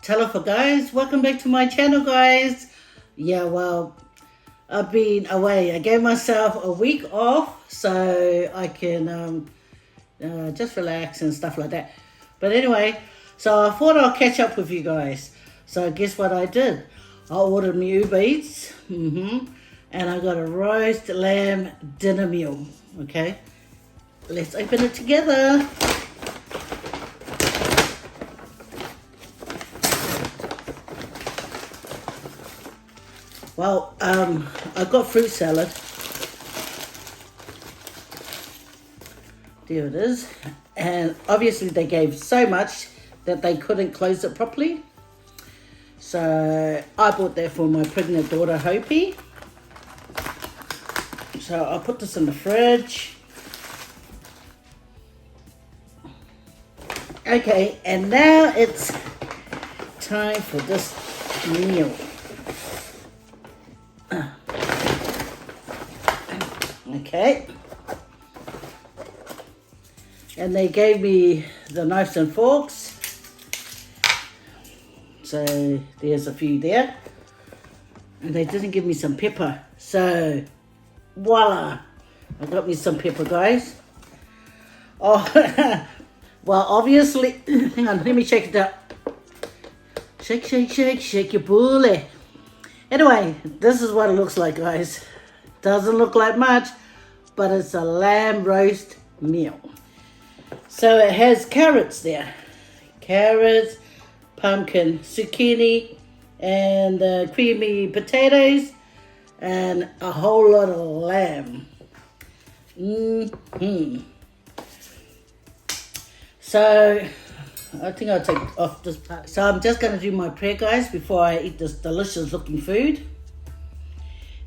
Talofa Guys, welcome back to my channel, guys. Yeah, well, I've been away. I gave myself a week off so I can just relax and stuff like that. But anyway, so I thought I'll catch up with you guys. So guess what I did? I ordered my Uber Eats, and I got a roast lamb dinner meal. Okay, let's open it together. Well, I got fruit salad. There it is. And obviously they gave so much that they couldn't close it properly. So I bought that for my pregnant daughter, Hopi. So I'll put this in the fridge. Okay, and now it's time for this meal. Okay, and they gave me the knives and forks, so there's a few there, and they didn't give me some pepper, so voila, I got me some pepper, guys. Oh, well, obviously, hang on, let me shake it up. Shake, shake, shake, shake your bully. Anyway, this is what it looks like, guys. Doesn't look like much, but it's a lamb roast meal. So it has carrots there. Carrots, pumpkin, zucchini, and creamy potatoes, and a whole lot of lamb. So I think I'll take off this part. So I'm just going to do my prayer, guys, before I eat this delicious looking food.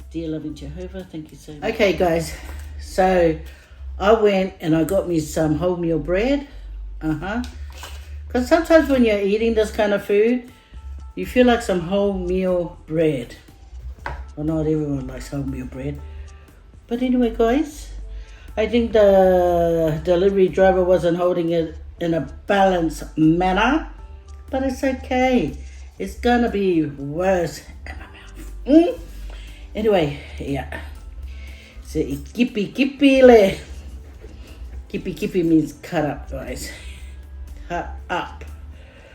Dear loving Jehovah, thank you so much. Okay, guys, so I went and I got me some wholemeal bread. Because sometimes when you're eating this kind of food, you feel like some wholemeal bread. Well, not everyone likes wholemeal bread. But anyway, guys, I think the delivery driver wasn't holding it in a balanced manner. But it's okay. It's gonna be worse in my mouth. Anyway, yeah. So kippy kippy le. Kippy kippy means cut up, guys. Cut up.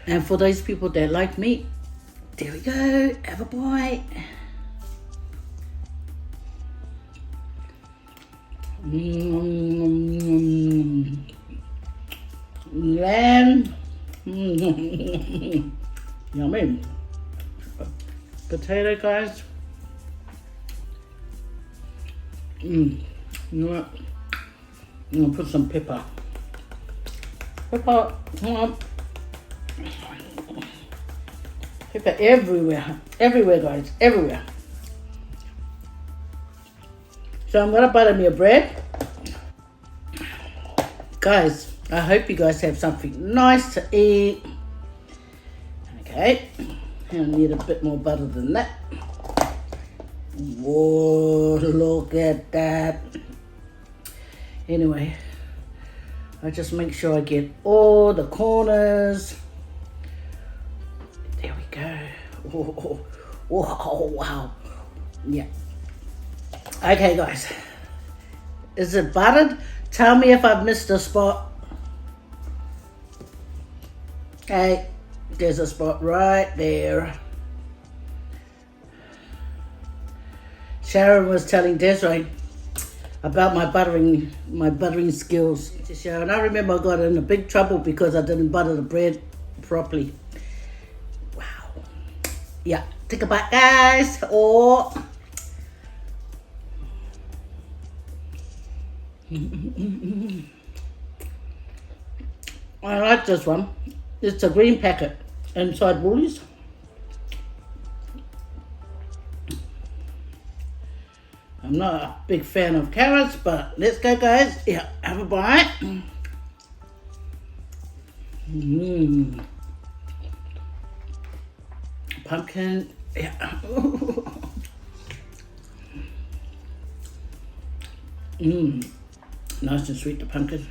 And for those people that like meat, there we go. Have a bite. Lamb. Yummy. Potato, guys. You know what? I'm gonna put some pepper. Pepper, come on. Pepper everywhere. Everywhere, guys. Everywhere. So I'm gonna butter me a bread. Guys, I hope you guys have something nice to eat. Okay. I need a bit more butter than that. Whoa, look at that. Anyway, I just make sure I get all the corners. There we go. Oh, wow. Yeah. Okay, guys. Is it buttered? Tell me if I've missed a spot. Okay, there's a spot right there. Sharon was telling Desiree about my buttering skills. And I remember I got in a big trouble because I didn't butter the bread properly. Wow. Yeah, take a bite, guys. Or I like this one. It's a green packet inside Woolies. I'm not a big fan of carrots, but let's go, guys. Yeah, have a bite. Pumpkin. Yeah. Nice and sweet, the pumpkin.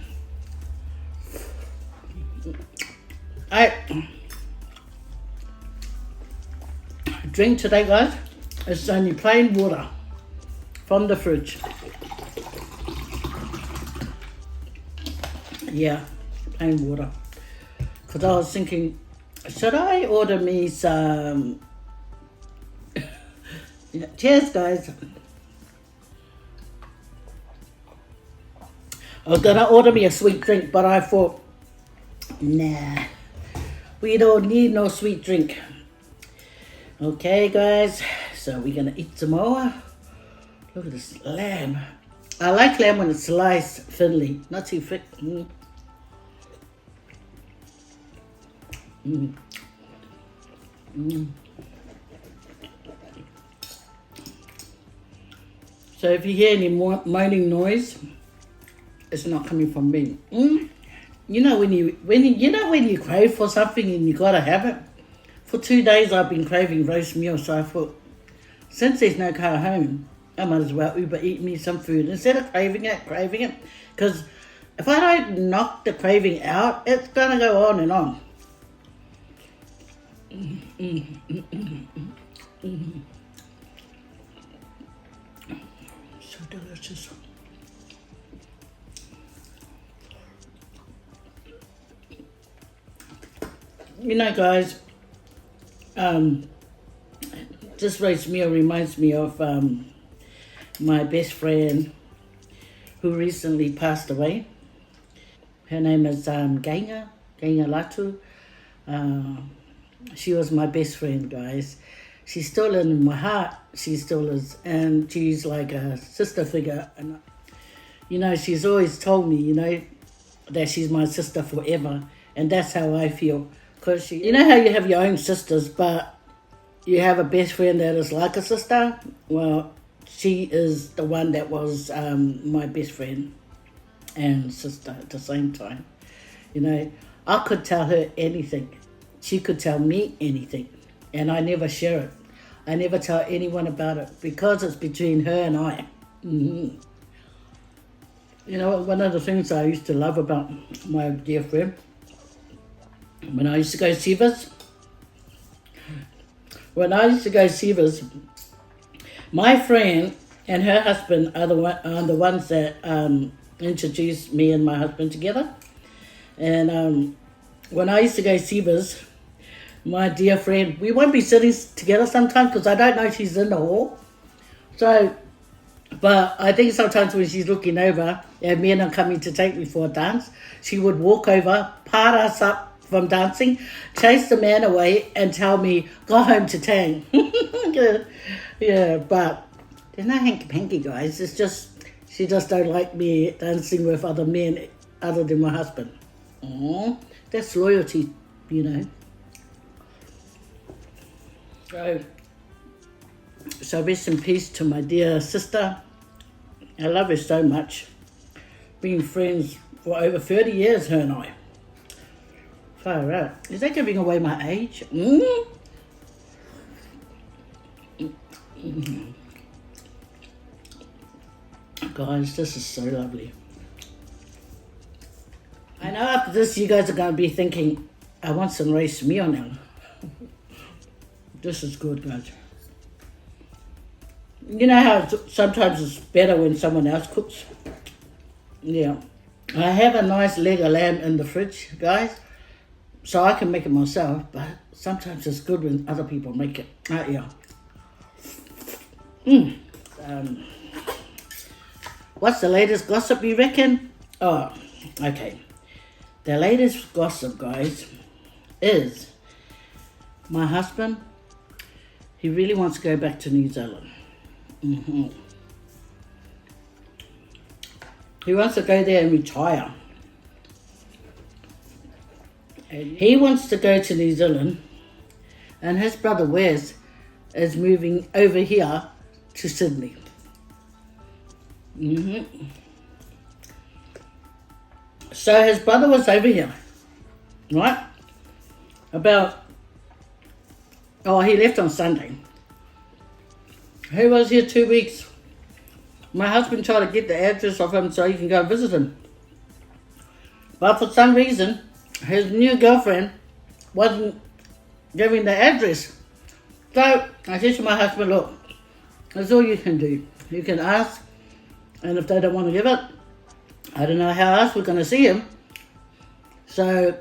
drink today, guys. It's only plain water from the fridge. Yeah, plain water. Because I was thinking, should I order me some... Yeah, cheers, guys. I was going to order me a sweet drink, but I thought, nah, we don't need no sweet drink. Okay, guys, so we're going to eat some more. Look at this lamb. I like lamb when it's sliced thinly, not too thick. So if you hear any moaning noise, it's not coming from me. You know when you crave for something and you gotta have it. For 2 days I've been craving roast meal, so I thought, since there's no car home, I might as well Uber eat me some food instead of craving it. Because if I don't knock the craving out, it's gonna go on and on. So delicious. You know, guys, this roast meal reminds me of my best friend who recently passed away. Her name is Gainga Latu. She was my best friend, guys. She's still in my heart. She still is. And she's like a sister figure. And, you know, she's always told me, you know, that she's my sister forever. And that's how I feel. Because you know how you have your own sisters, but you have a best friend that is like a sister? Well, she is the one that was my best friend and sister at the same time. You know, I could tell her anything. She could tell me anything. And I never share it. I never tell anyone about it because it's between her and I. You know, one of the things I used to love about my dear friend, when I used to go see Vids, my friend and her husband are the ones that introduced me and my husband together. And when I used to go see Vids, my dear friend, we won't be sitting together sometimes because I don't know if she's in the hall. So, but I think sometimes when she's looking over and men are coming to take me for a dance, she would walk over, part us up from dancing, chase the man away and tell me, go home to Tang. Yeah, but there's no hanky-panky, guys. It's just, she just don't like me dancing with other men other than my husband. That's loyalty, you know. So rest in peace to my dear sister. I love her so much. Been friends for over 30 years, her and I. Far out. Is that giving away my age? Guys, this is so lovely. I know after this you guys are going to be thinking, I want some roast meal now. This is good, guys. You know how sometimes it's better when someone else cooks? Yeah. I have a nice leg of lamb in the fridge, guys. So I can make it myself, but sometimes it's good when other people make it. Yeah. What's the latest gossip, you reckon? Oh, okay. The latest gossip, guys, is my husband, he really wants to go back to New Zealand. He wants to go there and retire. He wants to go to New Zealand, and his brother Wes is moving over here to Sydney. So his brother was over here, right? He left on Sunday. He was here 2 weeks. My husband tried to get the address of him so he can go visit him. But for some reason, his new girlfriend wasn't giving the address. So I said to my husband, look, that's all you can do. You can ask, and if they don't want to give it, I don't know how else we're going to see him. So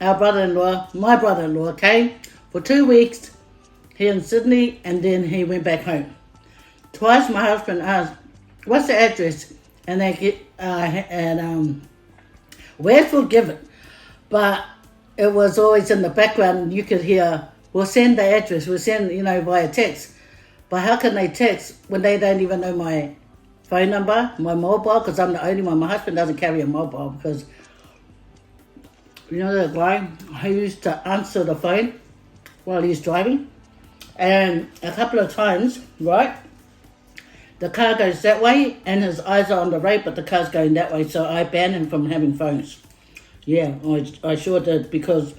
our brother-in-law, my brother-in-law, came for 2 weeks here in Sydney, and then he went back home. Twice my husband asked, what's the address? And they get, where's forgiven? But it was always in the background, you could hear, we'll send the address, we'll send, via text. But how can they text when they don't even know my phone number, my mobile? Because I'm the only one. My husband doesn't carry a mobile because, the guy who used to answer the phone while he's driving. And a couple of times, right, the car goes that way and his eyes are on the road, but the car's going that way. So I banned him from having phones. Yeah, I sure did, because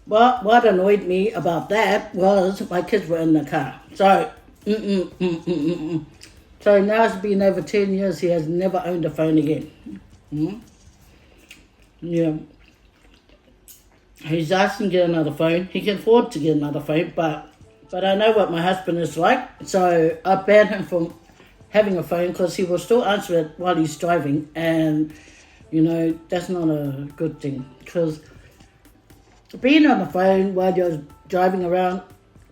what annoyed me about that was my kids were in the car. So, So now it's been over 10 years, he has never owned a phone again. Yeah. He's asking to get another phone. He can afford to get another phone, but I know what my husband is like. So I banned him from having a phone because he will still answer it while he's driving. And, that's not a good thing. Because being on the phone while you're driving around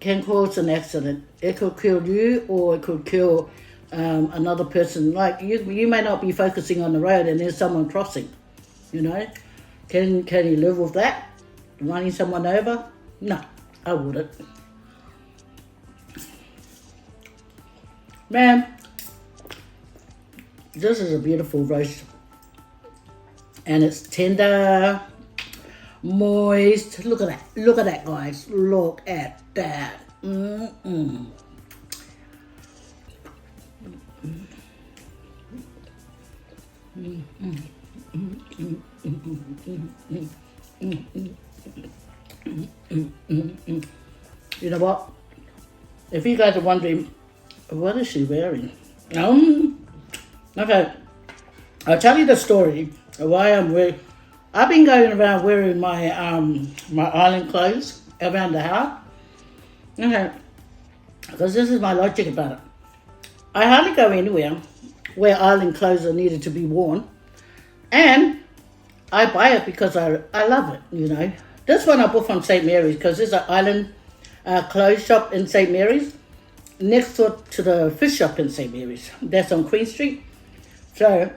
can cause an accident. It could kill you, or it could kill another person. Like you may not be focusing on the road and there's someone crossing. Can you live with that? Running someone over? No, I wouldn't. Man, this is a beautiful roast. And it's tender, moist. Look at that. Look at that, guys. Look at that. You know what? If you guys are wondering, what is she wearing? Okay, I'll tell you the story of why I'm wearing. I've been going around wearing my my island clothes around the house. Okay, because this is my logic about it. I hardly go anywhere where island clothes are needed to be worn, and I buy it because I love it. This one I bought from St. Mary's because there's an island clothes shop in St. Mary's next door to the fish shop in St. Mary's. That's on Queen Street. So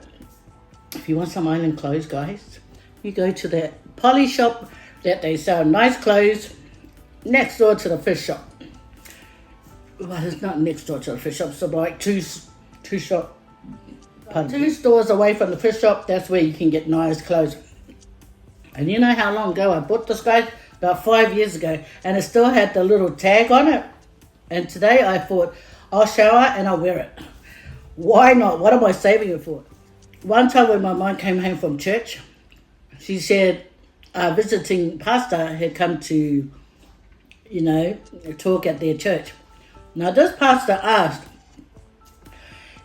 if you want some island clothes, guys, you go to that poly shop that they sell nice clothes next door to the fish shop. Well, it's not next door to the fish shop, so like two stores away from the fish shop, that's where you can get nice clothes. And you know how long ago I bought this, guys? About 5 years ago, and it still had the little tag on it. And today I thought, I'll shower and I'll wear it. Why not? What am I saving it for? One time when my mom came home from church, she said a visiting pastor had come to, talk at their church. Now this pastor asked,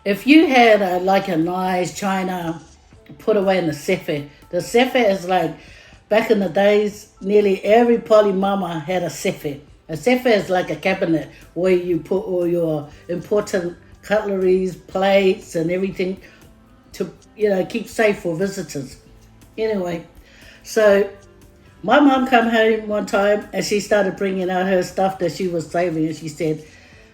if you had a nice china put away in the sefer. The sefer is like, back in the days, nearly every poly mama had a sefer. A sefer is like a cabinet where you put all your important cutleries, plates and everything to, keep safe for visitors. Anyway, so my mom came home one time and she started bringing out her stuff that she was saving, and she said,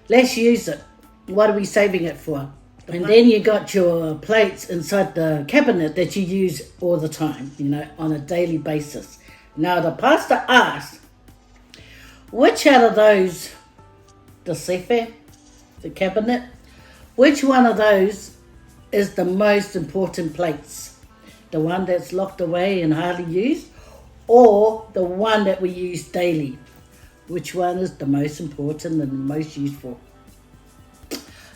let's use it. What are we saving it for? And then you got your plates inside the cabinet that you use all the time, on a daily basis. Now the pastor asked, which out of those, the sefer, the cabinet, which one of those is the most important plates? The one that's locked away and hardly used, or the one that we use daily? Which one is the most important and the most useful?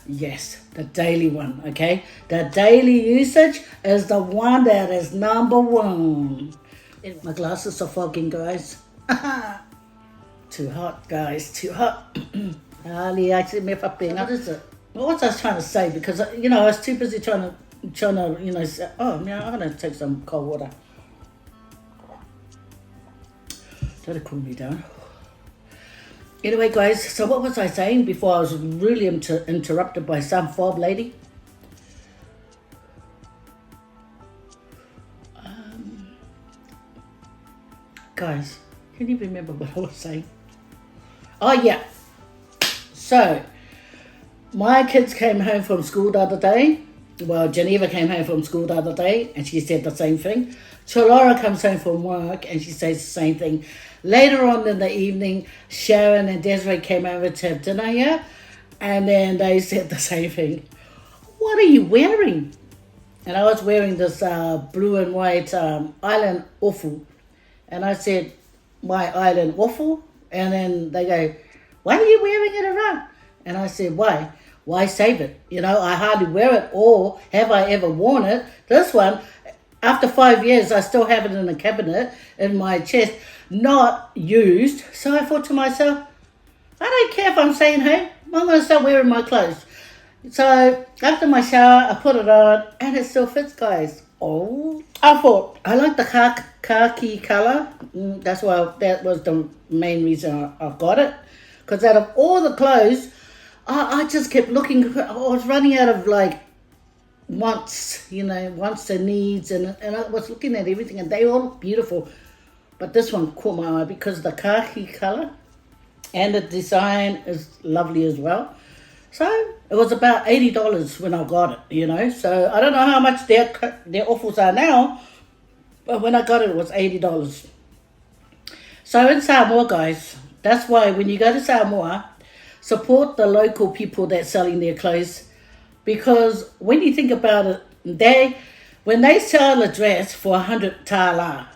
Yes, the daily one, okay? The daily usage is the one that is number one. My glasses are fogging, guys. Too hot, guys, too hot. What is it? What was I trying to say? Because, I was too busy trying to, say, I'm going to take some cold water. That'll cool me down. Anyway, guys, so what was I saying before I was really interrupted by some fob lady? Guys, can you remember what I was saying? Oh, yeah. So, my kids came home from school the other day. Well, Geneva came home from school the other day, and she said the same thing. Laura comes home from work, and she says the same thing. Later on in the evening, Sharon and Desiree came over to have dinner here, and then they said the same thing. What are you wearing? And I was wearing this blue and white island waffle. And I said, my island waffle? And then they go, why are you wearing it around? And I said, why? Why save it? You know, I hardly wear it, or have I ever worn it? This one, after 5 years, I still have it in a cabinet in my chest, not used. So I thought to myself, I don't care if I'm staying home. I'm going to start wearing my clothes. So after my shower, I put it on, and it still fits, guys. Oh, I thought, I like the khaki color. That was the main reason I got it. Because out of all the clothes, I just kept looking. I was running out of wants and needs. And I was looking at everything, and they all look beautiful. But this one caught my eye because of the khaki color. And the design is lovely as well. So it was about $80 when I got it, So I don't know how much their offers are now, but when I got it was $80. So in Samoa, guys, that's why when you go to Samoa, support the local people that's selling their clothes, because when you think about it, when they sell a dress for 100 tala,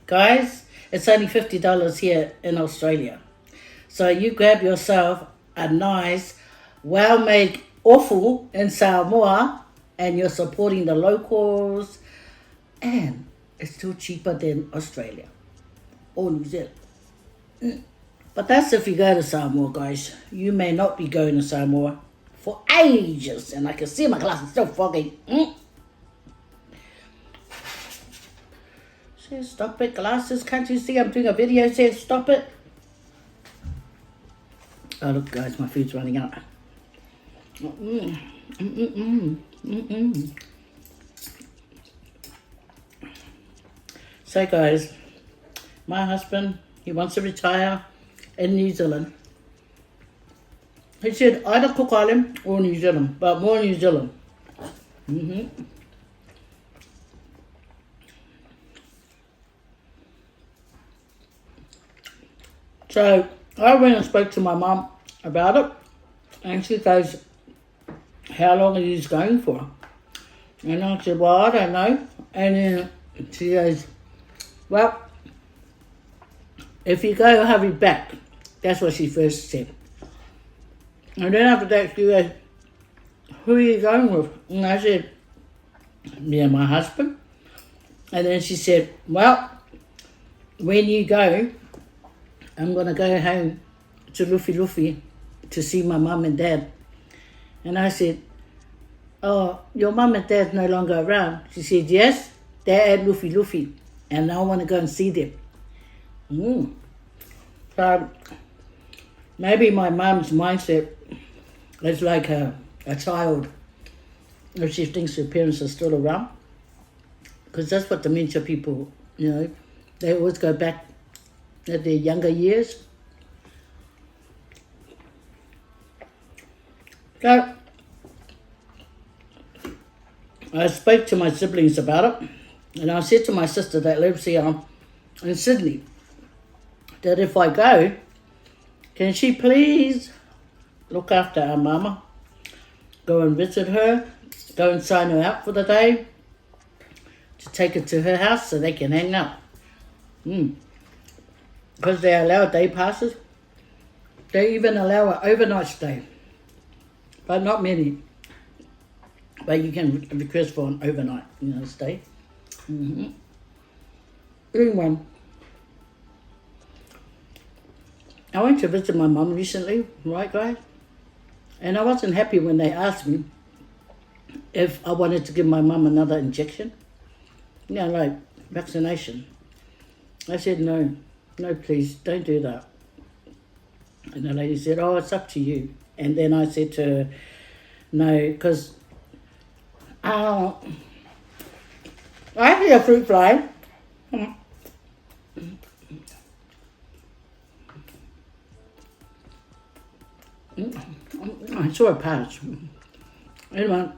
guys, it's only $50 here in Australia. So you grab yourself a nice well-made waffle in Samoa, and you're supporting the locals, and it's still cheaper than Australia or New Zealand. But that's if you go to Samoa, guys. You may not be going to Samoa for ages, and I can see my glass is still foggy. Says stop it, glasses. Can't you see I'm doing a video? Says stop it. Oh look, guys, my food's running out. So guys, my husband, he wants to retire in New Zealand. He said either Cook Island or New Zealand, but more New Zealand. So I went and spoke to my mum about it, and she goes, how long are you going for? And I said, well, I don't know. And then she goes, well, if you go, hurry back. That's what she first said. And then after that, she goes, who are you going with? And I said, yeah, my husband. And then she said, well, when you go, I'm going to go home to Luffy to see my mum and dad. And I said, oh, your mum and dad's no longer around. She said, yes, they're at Luffy, and I want to go and see them. So maybe my mum's mindset is like a child, if she thinks her parents are still around. Because that's what dementia people, they always go back at their younger years. So I spoke to my siblings about it, and I said to my sister that lives here in Sydney that if I go, can she please look after our mama, go and visit her, go and sign her out for the day, to take her to her house so they can hang out. Because they allow day passes. They even allow an overnight stay, but not many. But you can request for an overnight, stay. Anyway, I went to visit my mum recently, right, guys? And I wasn't happy when they asked me if I wanted to give my mum another injection, like vaccination. I said, no, please, don't do that. And the lady said, oh, it's up to you. And then I said to her, no, because I see a fruit fly. I saw a patch. Anyway,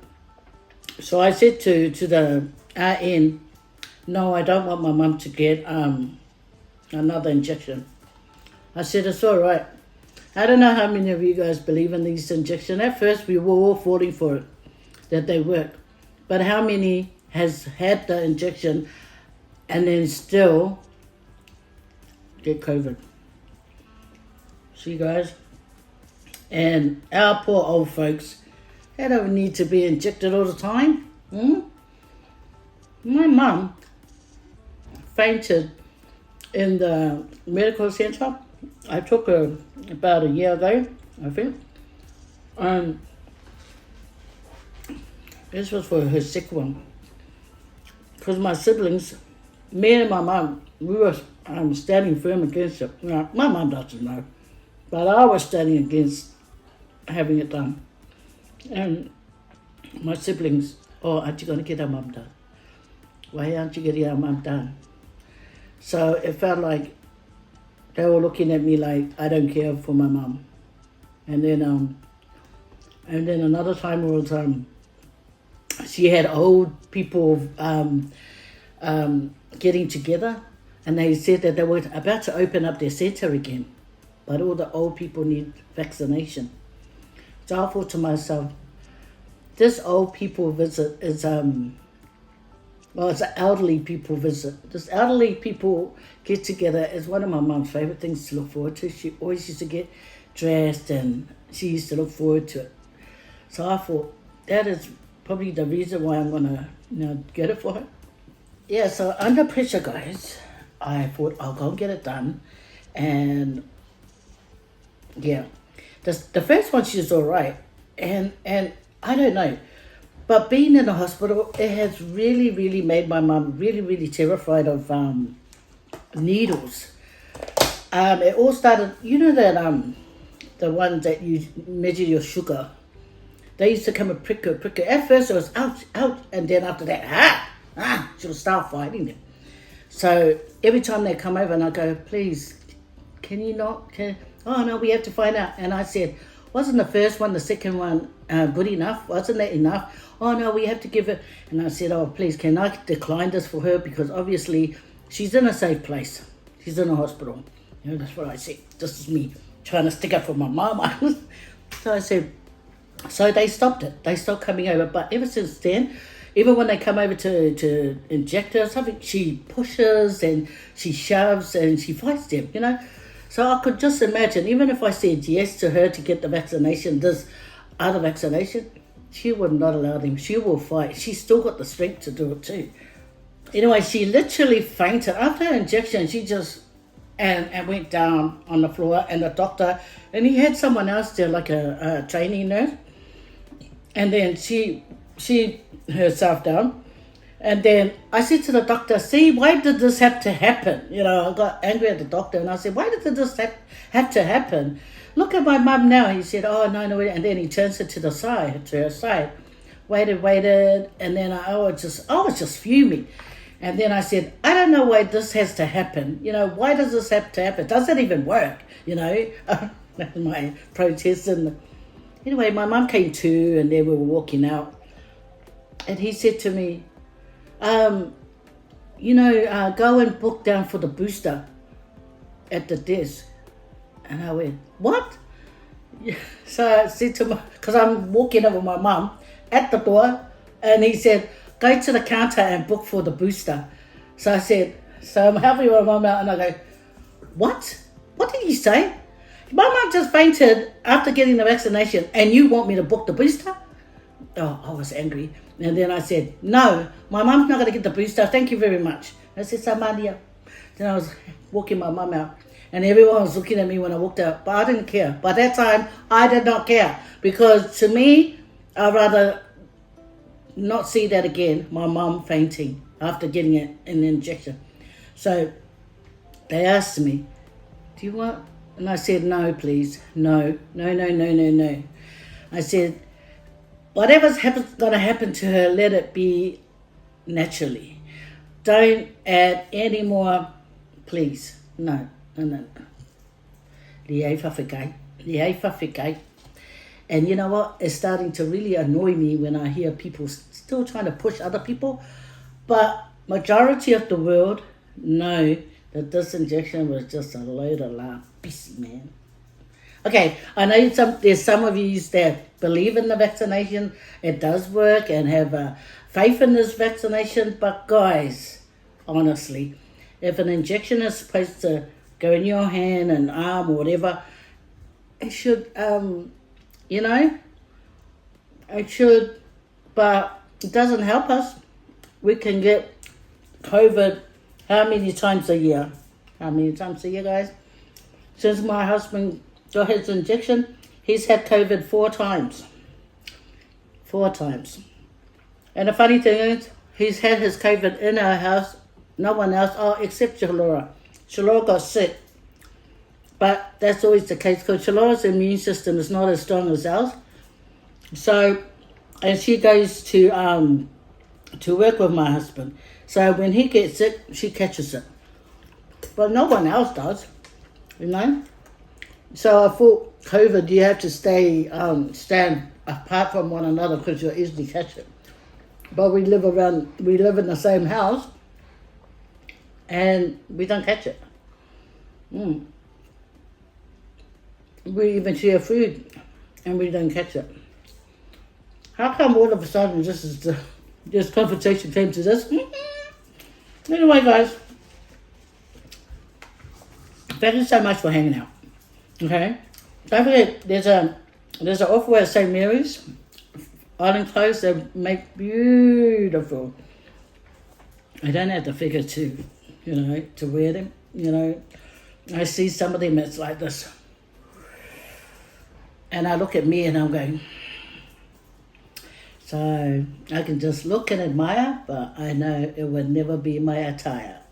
so I said to the RN, no, I don't want my mum to get another injection. I said, it's all right. I don't know how many of you guys believe in these injections. At first, we were all falling for it, that they work. But how many has had the injection and then still get COVID? See, guys? And our poor old folks, they don't need to be injected all the time. My mum fainted in the medical centre. I took her about a year ago, I think. This was for her sick one. Because my siblings, me and my mum, we were standing firm against it. Now, my mum doesn't know, but I was standing against having it done. And my siblings, oh, aren't you going to get our mum done? Why aren't you getting our mum done? So it felt like they were looking at me like I don't care for my mum. And then another time was she had old people getting together, and they said that they were about to open up their centre again, but all the old people need vaccination. So I thought to myself, this old people visit is it's an elderly people visit. This elderly people get together is one of my mum's favourite things to look forward to. She always used to get dressed and she used to look forward to it. So I thought that is probably the reason why I'm going to get it for her. Yeah, so under pressure, guys, I thought I'll go and get it done. And yeah, the first one, she's all right. And I don't know. But being in the hospital, it has really, really made my mum really, really terrified of needles. It all started, you know that the ones that you measure your sugar. They used to come and prick her. At first it was ouch, and then after that, she would start fighting them. So every time they come over and I go, please, can you not? Oh no, we have to find out. And I said, wasn't the first one, the second one good enough? Wasn't that enough? Oh no, we have to give it. And I said, oh please, can I decline this for her? Because obviously she's in a safe place. She's in a hospital. You know, that's what I said. This is me trying to stick up for my mama. So I said, so they stopped it. They stopped coming over. But ever since then, even when they come over to inject her or something, she pushes and she shoves and she fights them, you know. So I could just imagine, even if I said yes to her to get the vaccination, this other vaccination, she would not allow them. She will fight. She's still got the strength to do it too. Anyway, she literally fainted. After her injection, she just and went down on the floor, and the doctor, and he had someone else there, like a training nurse. And then she herself down. And then I said to the doctor, see, why did this have to happen? You know, I got angry at the doctor and I said, why did this have to happen? Look at my mum now. He said, oh, no. And then he turns it to her side. Waited. And then I was just fuming. And then I said, I don't know why this has to happen. You know, why does this have to happen? Does it even work? You know, my protest. And anyway, my mum came to, and then we were walking out. And he said to me, go and book down for the booster at the desk. And I went, what? So I said to my, because I'm walking over my mum at the door, and he said, go to the counter and book for the booster. So I said, so I'm helping my mum out, and I go, what? What did you say? My mum just fainted after getting the vaccination, and you want me to book the booster? Oh, I was angry. And then I said, no, my mum's not going to get the booster. Thank you very much. I said, Samadia. Then I was walking my mum out. And everyone was looking at me when I walked out. But I didn't care. By that time, I did not care. Because to me, I'd rather not see that again. My mum fainting after getting an injection. So they asked me, do you want And I said, no, please. No. I said, whatever's going to happen to her, let it be naturally. Don't add any more, please. No. Liei whawhikai. And you know what? It's starting to really annoy me when I hear people still trying to push other people. But majority of the world know that this injection was just a load of lapisi, man. Okay, I know there's some of you that believe in the vaccination. It does work and have faith in this vaccination. But guys, honestly, if an injection is supposed to go in your hand and arm or whatever, it should, it should, but it doesn't help us. We can get COVID how many times a year? How many times a year, guys? Since my husband got his injection, he's had COVID 4 times. 4 times. And the funny thing is, he's had his COVID in our house, no one else, except Shalora. Shalora got sick. But that's always the case because Shalora's immune system is not as strong as ours. So, and she goes to work with my husband. So when he gets sick, she catches it. But no one else does, So I thought COVID, you have to stand apart from one another because you'll easily catch it. But we live in the same house, and we don't catch it. We even share food, and we don't catch it. How come all of a sudden this conversation came to this? Anyway, guys, thank you so much for hanging out. Okay, don't forget there's an offer at St. Mary's Island Clothes. They make beautiful. I don't have the figure to wear them. I see some of them. It's like this, and I look at me and I'm going. So I can just look and admire, but I know it would never be my attire.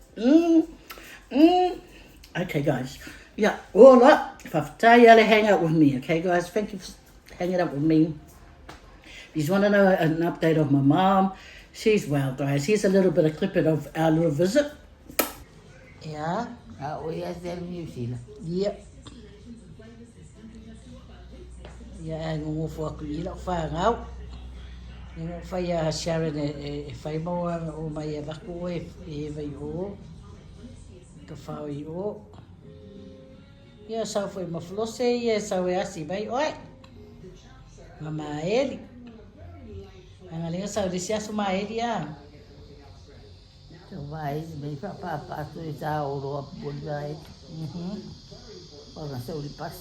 Okay, guys. Yeah, all up. Whawhataiale, hang out with me. Okay, guys, thank you for hanging out with me. If you want to know an update of my mom, she's well, guys. Here's a little bit of clip of our little visit. Yeah. We are in New Zealand. Yep. Yeah, I'm going to walk you not far out. Faye Sharon e Faye moa o mai e wako e vai o ka whao I o ia sau foi mawhlose ia sau e asi mai oi ma eli anga lenga sau disi aso ma eli a So vai me pa tu ta o ro bolai. Ora se uri pas.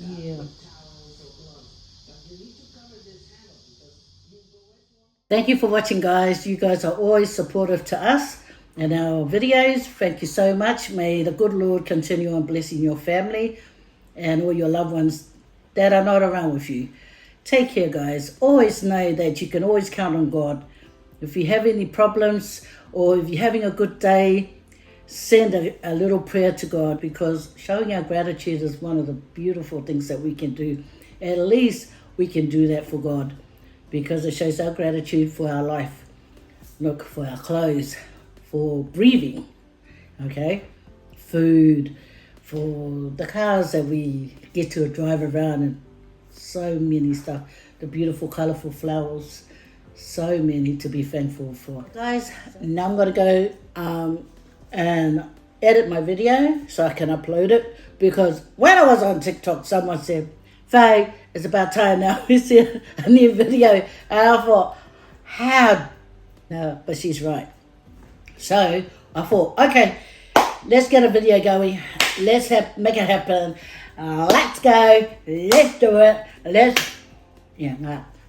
Yeah. Thank you for watching, guys. You guys are always supportive to us and our videos. Thank you so much. May the good Lord continue on blessing your family and all your loved ones that are not around with you. Take care, guys. Always know that you can always count on God. If you have any problems or if you're having a good day, send a little prayer to God, because showing our gratitude is one of the beautiful things that we can do. At least we can do that for God, because it shows our gratitude for our life. Look, for our clothes, for breathing, okay? Food, for the cars that we get to drive around, and so many stuff. The beautiful, colourful flowers, so many to be thankful for. Guys, now I'm going to go and edit my video so I can upload it, because when I was on TikTok, someone said, Faye, it's about time now we see a new video. And I thought, how? No, but she's right. So I thought, okay, let's get a video going. Let's make it happen. Let's go. Let's do it.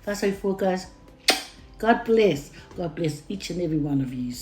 That's all for, guys. God bless. God bless each and every one of you.